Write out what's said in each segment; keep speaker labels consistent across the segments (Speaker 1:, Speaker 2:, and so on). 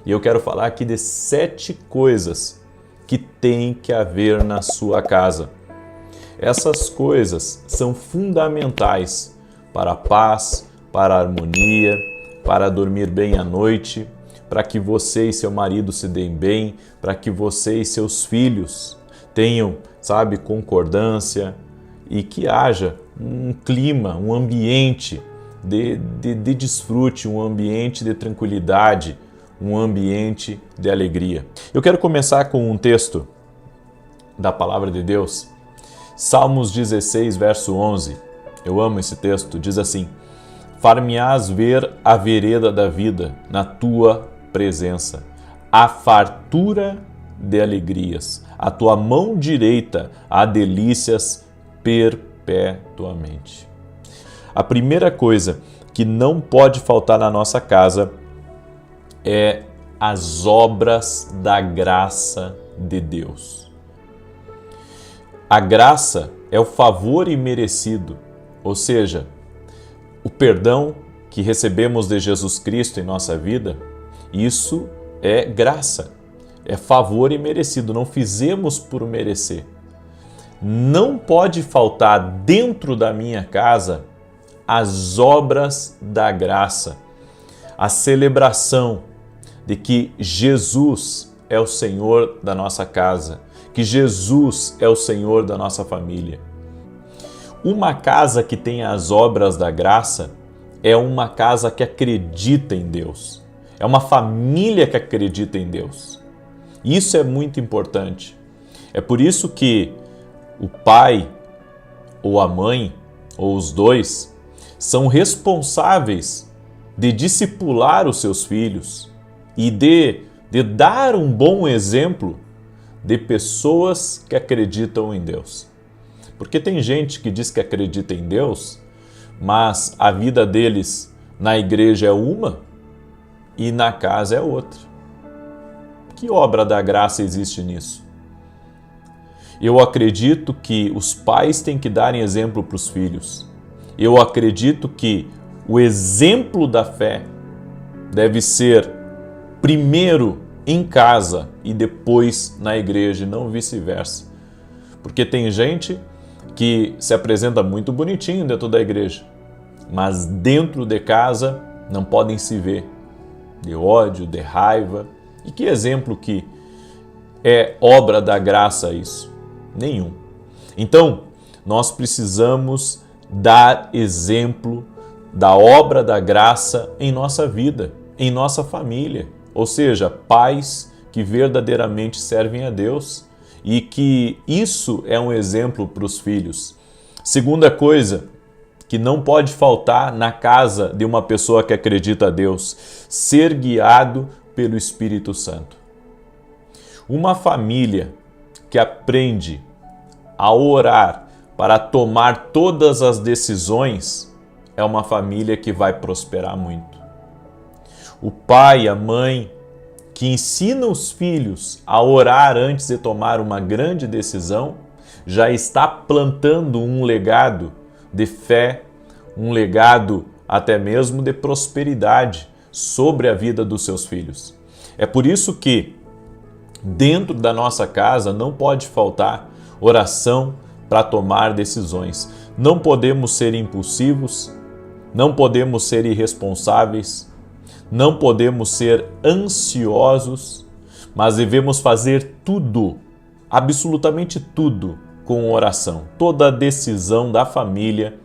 Speaker 1: E eu quero falar aqui de 7 coisas que tem que haver na sua casa. Essas coisas são fundamentais para a paz, para a harmonia, para dormir bem à noite, para que você e seu marido se deem bem, para que você e seus filhos tenham, concordância e que haja um clima, um ambiente de desfrute, um ambiente de tranquilidade, um ambiente de alegria. Eu quero começar com um texto da Palavra de Deus, Salmos 16, verso 11. Eu amo esse texto, diz assim: Far-me-ás ver a vereda da vida na tua presença, a fartura de alegrias, a tua mão direita há delícias perpetuamente. A primeira coisa que não pode faltar na nossa casa é as obras da graça de Deus. A graça é o favor imerecido, ou seja, o perdão que recebemos de Jesus Cristo em nossa vida. Isso é graça, é favor imerecido, não fizemos por merecer. Não pode faltar dentro da minha casa as obras da graça, a celebração de que Jesus é o Senhor da nossa casa, que Jesus é o Senhor da nossa família. Uma casa que tem as obras da graça é uma casa que acredita em Deus, é uma família que acredita em Deus. Isso é muito importante. É por isso que o pai ou a mãe, ou os dois, são responsáveis de discipular os seus filhos e de dar um bom exemplo de pessoas que acreditam em Deus. Porque tem gente que diz que acredita em Deus, mas a vida deles na igreja é uma e na casa é outra. Que obra da graça existe nisso? Eu acredito que os pais têm que dar exemplo para os filhos. Eu acredito que o exemplo da fé deve ser primeiro em casa e depois na igreja, e não vice-versa. Porque tem gente que se apresenta muito bonitinho dentro da igreja, mas dentro de casa não podem se ver, de ódio, de raiva. E que exemplo que é obra da graça isso? Nenhum. Então, nós precisamos dar exemplo da obra da graça em nossa vida, em nossa família. Ou seja, pais que verdadeiramente servem a Deus e que isso é um exemplo para os filhos. Segunda coisa que não pode faltar na casa de uma pessoa que acredita a Deus: ser guiado pelo Espírito Santo. Uma família que aprende a orar para tomar todas as decisões é uma família que vai prosperar muito. O pai, a mãe que ensina os filhos a orar antes de tomar uma grande decisão já está plantando um legado de fé, um legado até mesmo de prosperidade sobre a vida dos seus filhos. É por isso que dentro da nossa casa não pode faltar oração para tomar decisões. Não podemos ser impulsivos, não podemos ser irresponsáveis, não podemos ser ansiosos, mas devemos fazer tudo, absolutamente tudo, com oração. Toda decisão da família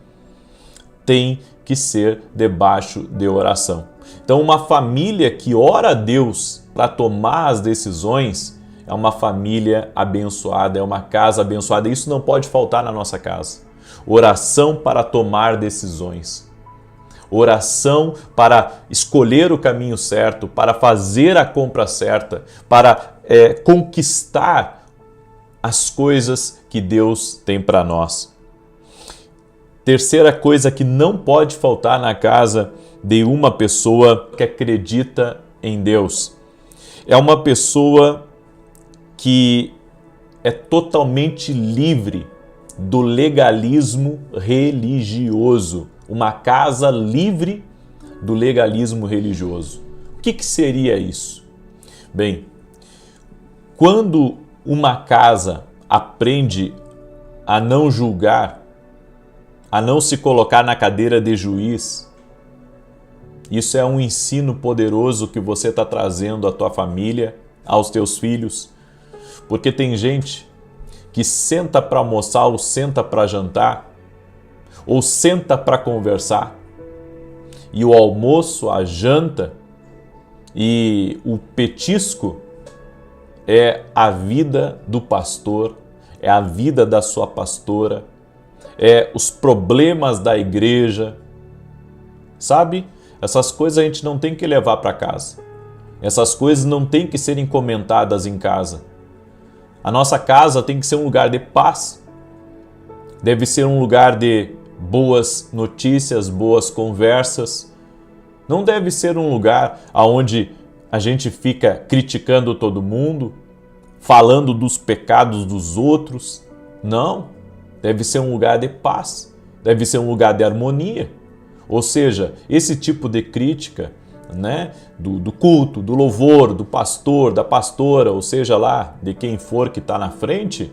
Speaker 1: tem que ser debaixo de oração. Então, uma família que ora a Deus para tomar as decisões é uma família abençoada, é uma casa abençoada. Isso não pode faltar na nossa casa. Oração para tomar decisões. Oração para escolher o caminho certo, para fazer a compra certa, para conquistar as coisas que Deus tem para nós. Terceira coisa que não pode faltar na casa de uma pessoa que acredita em Deus é uma pessoa que é totalmente livre do legalismo religioso. Uma casa livre do legalismo religioso. O que seria isso? Bem, quando uma casa aprende a não julgar, a não se colocar na cadeira de juiz, isso é um ensino poderoso que você está trazendo à tua família, aos teus filhos, porque tem gente que senta para almoçar ou senta para jantar, ou senta para conversar, e o almoço, a janta e o petisco é a vida do pastor, é a vida da sua pastora, é os problemas da igreja. Sabe? Essas coisas a gente não tem que levar para casa. Essas coisas não tem que serem comentadas em casa. A nossa casa tem que ser um lugar de paz. Deve ser um lugar de boas notícias, boas conversas. Não deve ser um lugar onde a gente fica criticando todo mundo, falando dos pecados dos outros. Não. Deve ser um lugar de paz. Deve ser um lugar de harmonia. Ou seja, esse tipo de crítica, né, do culto, do louvor, do pastor, da pastora, ou seja lá, de quem for que está na frente,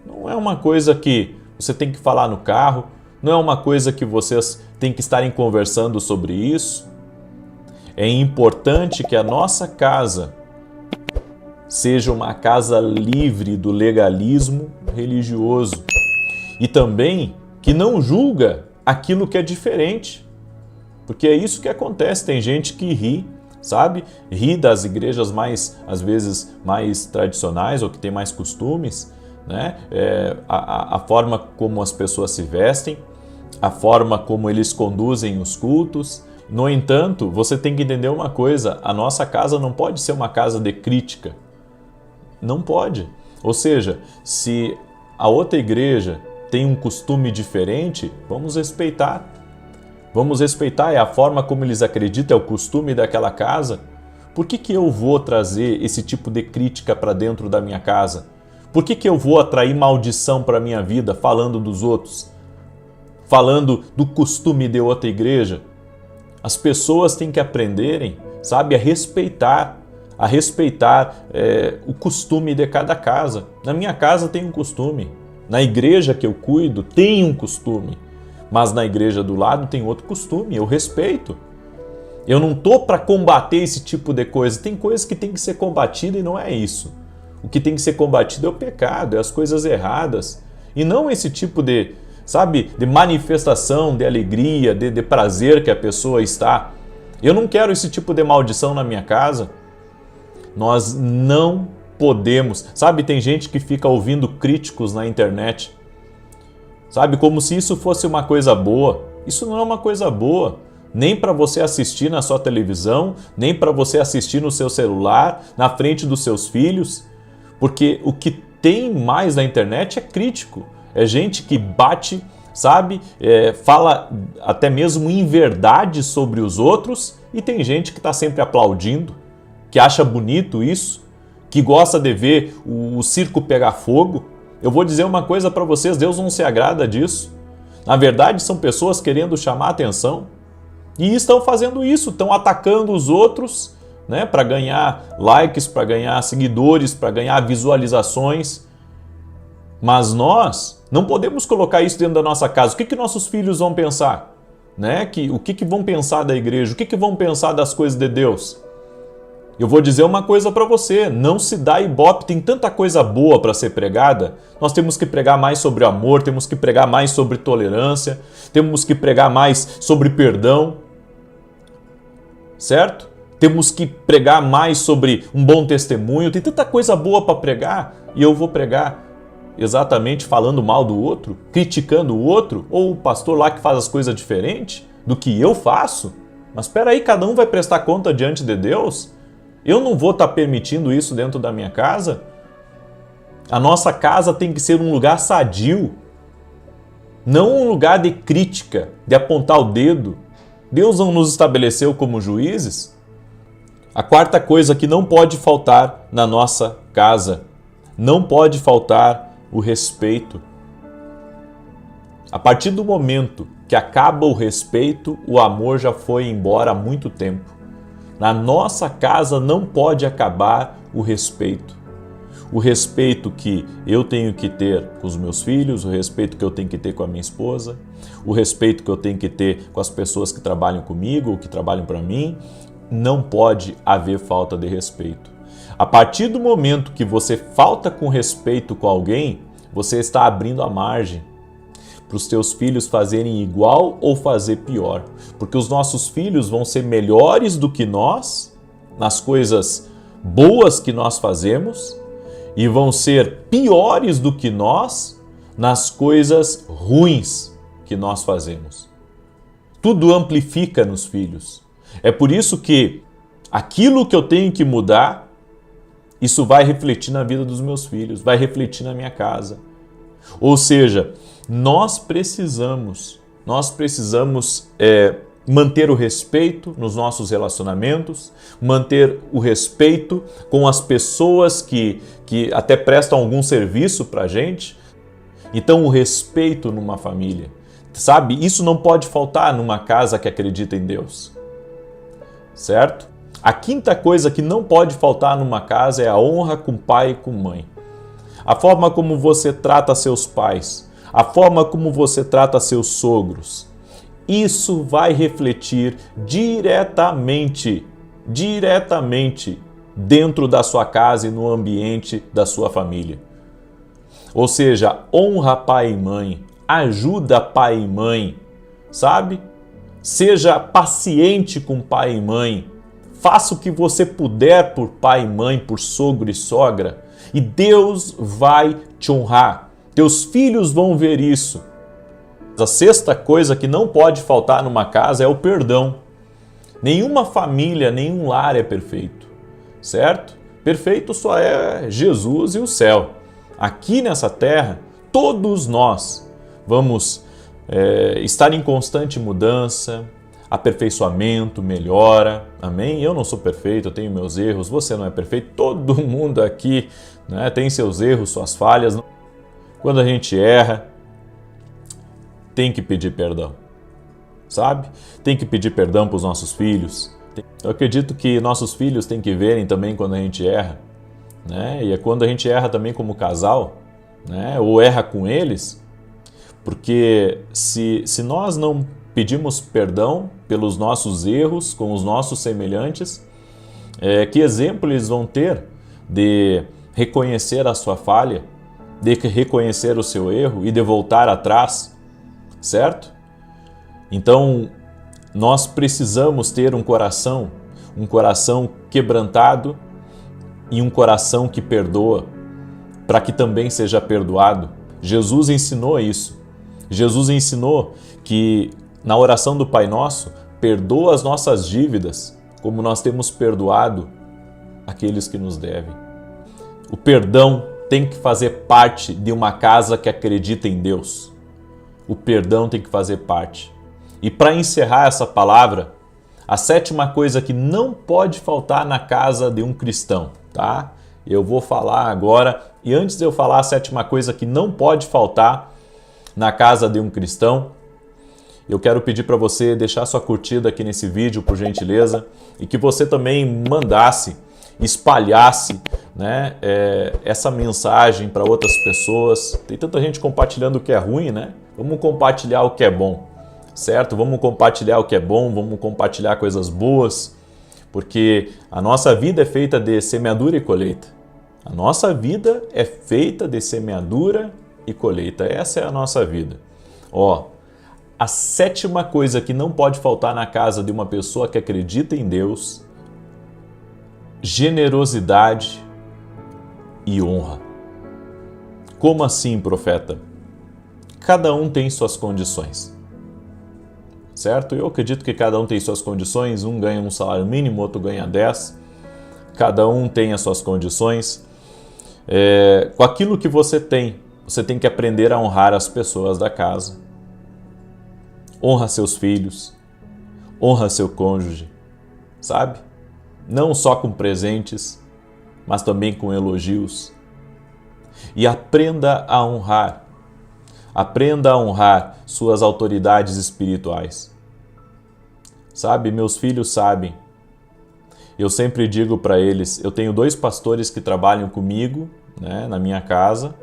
Speaker 1: não é uma coisa que você tem que falar no carro, não é uma coisa que vocês têm que estarem conversando sobre isso. É importante que a nossa casa seja uma casa livre do legalismo religioso e também que não julga aquilo que é diferente. Porque é isso que acontece, tem gente que ri, sabe? Ri das igrejas mais, às vezes, mais tradicionais ou que tem mais costumes, né? A forma como as pessoas se vestem, a forma como eles conduzem os cultos. No entanto, você tem que entender uma coisa, a nossa casa não pode ser uma casa de crítica. Não pode. Ou seja, se a outra igreja tem um costume diferente, vamos respeitar. Vamos respeitar, é a forma como eles acreditam, é o costume daquela casa. Por que eu vou trazer esse tipo de crítica para dentro da minha casa? Por que eu vou atrair maldição para a minha vida falando dos outros? Falando do costume de outra igreja? As pessoas têm que aprenderem, sabe, a respeitar o costume de cada casa. Na minha casa tem um costume, na igreja que eu cuido tem um costume. Mas na igreja do lado tem outro costume, eu respeito. Eu não estou para combater esse tipo de coisa. Tem coisas que tem que ser combatida e não é isso. O que tem que ser combatido é o pecado, é as coisas erradas. E não esse tipo de, sabe, de manifestação, de alegria, de prazer que a pessoa está. Eu não quero esse tipo de maldição na minha casa. Nós não podemos. Sabe, tem gente que fica ouvindo críticos na internet. Sabe, como se isso fosse uma coisa boa. Isso não é uma coisa boa. Nem para você assistir na sua televisão, nem para você assistir no seu celular, na frente dos seus filhos. Porque o que tem mais na internet é crítico. É gente que bate, sabe, fala até mesmo inverdades sobre os outros. E tem gente que está sempre aplaudindo, que acha bonito isso, que gosta de ver o circo pegar fogo. Eu vou dizer uma coisa para vocês, Deus não se agrada disso. Na verdade, são pessoas querendo chamar a atenção e estão fazendo isso, estão atacando os outros, né, para ganhar likes, para ganhar seguidores, para ganhar visualizações. Mas nós não podemos colocar isso dentro da nossa casa. O que nossos filhos vão pensar? Né? O que vão pensar da igreja? O que vão pensar das coisas de Deus? Eu vou dizer uma coisa para você, não se dá ibope, tem tanta coisa boa para ser pregada. Nós temos que pregar mais sobre amor, temos que pregar mais sobre tolerância, temos que pregar mais sobre perdão, certo? Temos que pregar mais sobre um bom testemunho, tem tanta coisa boa para pregar e eu vou pregar exatamente falando mal do outro, criticando o outro, ou o pastor lá que faz as coisas diferentes do que eu faço? Mas espera aí, cada um vai prestar conta diante de Deus? Eu não vou estar permitindo isso dentro da minha casa? A nossa casa tem que ser um lugar sadio, não um lugar de crítica, de apontar o dedo. Deus não nos estabeleceu como juízes? A quarta coisa que não pode faltar na nossa casa, não pode faltar o respeito. A partir do momento que acaba o respeito, o amor já foi embora há muito tempo. Na nossa casa não pode acabar o respeito. O respeito que eu tenho que ter com os meus filhos, o respeito que eu tenho que ter com a minha esposa, o respeito que eu tenho que ter com as pessoas que trabalham comigo ou que trabalham para mim. Não pode haver falta de respeito. A partir do momento que você falta com respeito com alguém, você está abrindo a margem para os teus filhos fazerem igual ou fazer pior. Porque os nossos filhos vão ser melhores do que nós nas coisas boas que nós fazemos e vão ser piores do que nós nas coisas ruins que nós fazemos. Tudo amplifica nos filhos. É por isso que aquilo que eu tenho que mudar, isso vai refletir na vida dos meus filhos, vai refletir na minha casa. Ou seja, nós precisamos manter o respeito nos nossos relacionamentos, manter o respeito com as pessoas que até prestam algum serviço para a gente. Então, o respeito numa família, sabe? Isso não pode faltar numa casa que acredita em Deus, certo? A quinta coisa que não pode faltar numa casa é a honra com pai e com mãe. A forma como você trata seus pais, a forma como você trata seus sogros, isso vai refletir diretamente dentro da sua casa e no ambiente da sua família. Ou seja, honra pai e mãe, ajuda pai e mãe, sabe? Seja paciente com pai e mãe, faça o que você puder por pai e mãe, por sogro e sogra, e Deus vai te honrar. Teus filhos vão ver isso. A sexta coisa que não pode faltar numa casa é o perdão. Nenhuma família, nenhum lar é perfeito, certo? Perfeito só é Jesus e o céu. Aqui nessa terra, todos nós vamos estar em constante mudança, aperfeiçoamento, melhora, amém? Eu não sou perfeito, eu tenho meus erros, você não é perfeito, todo mundo aqui, né, tem seus erros, suas falhas. Quando a gente erra, tem que pedir perdão, sabe? Tem que pedir perdão para os nossos filhos. Eu acredito que nossos filhos têm que verem também quando a gente erra, né? E é quando a gente erra também como casal, né? Ou erra com eles, porque se nós não pedimos perdão pelos nossos erros com os nossos semelhantes, que exemplo eles vão ter de reconhecer a sua falha, de reconhecer o seu erro e de voltar atrás, certo? Então, nós precisamos ter um coração quebrantado e um coração que perdoa, para que também seja perdoado. Jesus ensinou isso. Jesus ensinou que na oração do Pai Nosso, perdoa as nossas dívidas, como nós temos perdoado aqueles que nos devem. O perdão tem que fazer parte de uma casa que acredita em Deus. O perdão tem que fazer parte. E para encerrar essa palavra, a sétima coisa que não pode faltar na casa de um cristão, tá? Eu vou falar agora, e antes de eu falar a sétima coisa que não pode faltar na casa de um cristão, eu quero pedir para você deixar sua curtida aqui nesse vídeo, por gentileza, e que você também mandasse, espalhasse, né, essa mensagem para outras pessoas. Tem tanta gente compartilhando o que é ruim, né? Vamos compartilhar o que é bom, certo? Vamos compartilhar o que é bom, vamos compartilhar coisas boas, porque a nossa vida é feita de semeadura e colheita. A nossa vida é feita de semeadura e colheita. Essa é a nossa vida. A sétima coisa que não pode faltar na casa de uma pessoa que acredita em Deus: generosidade e honra. Como assim, profeta? Cada um tem suas condições, certo? Eu acredito que cada um tem suas condições. Um ganha um salário mínimo, outro ganha 10. Cada um tem as suas condições. Com aquilo que você tem que aprender a honrar as pessoas da casa. Honra seus filhos, honra seu cônjuge, sabe? Não só com presentes, mas também com elogios. E aprenda a honrar suas autoridades espirituais. Sabe, meus filhos sabem Eu sempre digo para eles, eu tenho 2 pastores que trabalham comigo, né, na minha casa,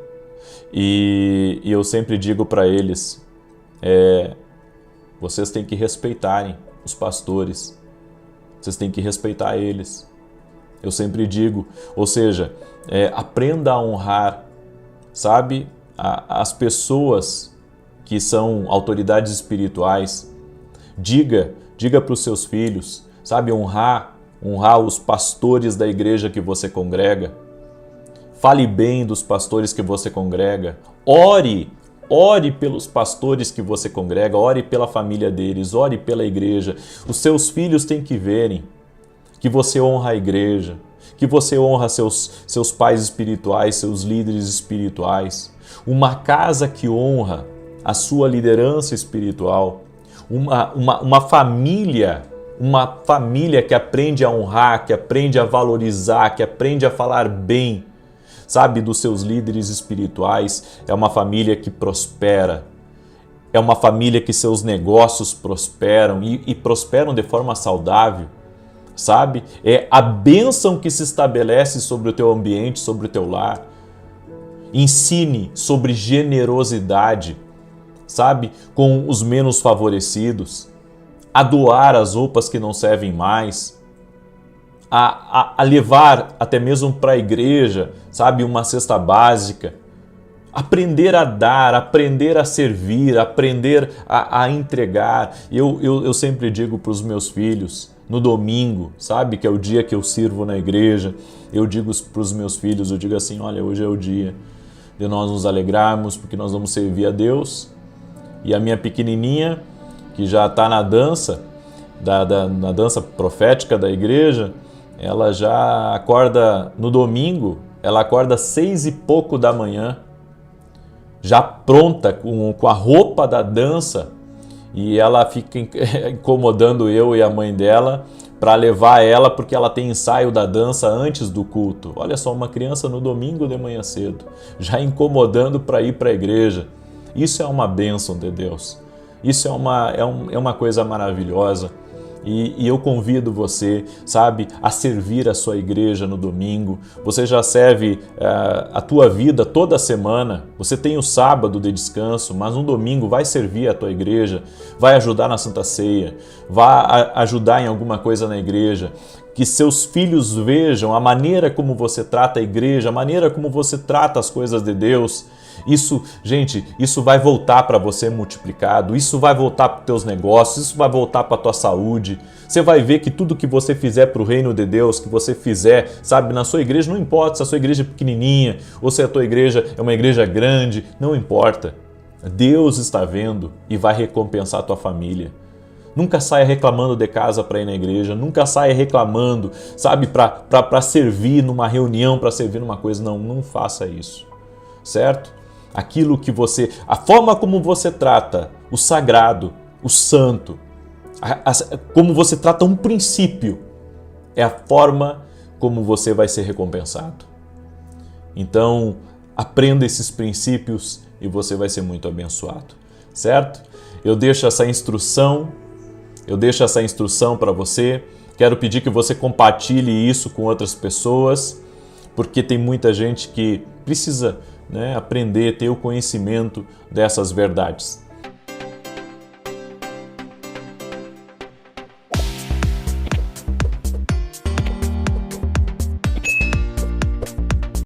Speaker 1: e eu sempre digo para eles, vocês têm que respeitarem os pastores, vocês têm que respeitar eles. Eu sempre digo, ou seja, aprenda a honrar, sabe, as pessoas que são autoridades espirituais. Diga para os seus filhos, sabe, honrar os pastores da igreja que você congrega. Fale bem dos pastores que você congrega. Ore pelos pastores que você congrega, ore pela família deles, ore pela igreja. Os seus filhos têm que verem que você honra a igreja, que você honra seus pais espirituais, seus líderes espirituais. Uma casa que honra a sua liderança espiritual, uma família que aprende a honrar, que aprende a valorizar, que aprende a falar bem, sabe, dos seus líderes espirituais, é uma família que prospera, é uma família que seus negócios prosperam e prosperam de forma saudável, sabe? É a bênção que se estabelece sobre o teu ambiente, sobre o teu lar. Ensine sobre generosidade, sabe, com os menos favorecidos, a doar as roupas que não servem mais, a levar até mesmo para a igreja, sabe, uma cesta básica, aprender a dar, aprender a servir, aprender a entregar. Eu sempre digo para os meus filhos, no domingo, sabe, que é o dia que eu sirvo na igreja, eu digo para os meus filhos, eu digo assim, olha, hoje é o dia de nós nos alegrarmos, porque nós vamos servir a Deus. E a minha pequenininha, que já está na dança, na dança profética da igreja, ela já acorda no domingo, ela acorda 6 e pouco da manhã, já pronta com a roupa da dança, e ela fica incomodando eu e a mãe dela para levar ela, porque ela tem ensaio da dança antes do culto. Olha só, uma criança no domingo de manhã cedo, já incomodando para ir para a igreja. Isso é uma bênção de Deus. Isso é uma coisa maravilhosa. E eu convido você, sabe, a servir a sua igreja no domingo. Você já serve a tua vida toda semana. Você tem o sábado de descanso, mas no domingo vai servir a tua igreja, vai ajudar na Santa Ceia, vai ajudar em alguma coisa na igreja. Que seus filhos vejam a maneira como você trata a igreja, a maneira como você trata as coisas de Deus. Isso, gente, isso vai voltar para você multiplicado, isso vai voltar para os teus negócios, isso vai voltar para a tua saúde. Você vai ver que tudo que você fizer para o reino de Deus, que você fizer, sabe, na sua igreja, não importa se a sua igreja é pequenininha ou se a tua igreja é uma igreja grande, não importa. Deus está vendo e vai recompensar a tua família. Nunca saia reclamando de casa para ir na igreja, nunca saia reclamando, sabe, para servir numa reunião, para servir numa coisa. Não faça isso, certo? Aquilo que você, a forma como você trata o sagrado, o santo, como você trata um princípio, é a forma como você vai ser recompensado. Então, aprenda esses princípios e você vai ser muito abençoado, certo? Eu deixo essa instrução para você. Quero pedir que você compartilhe isso com outras pessoas, porque tem muita gente que precisa, né, aprender, ter o conhecimento dessas verdades.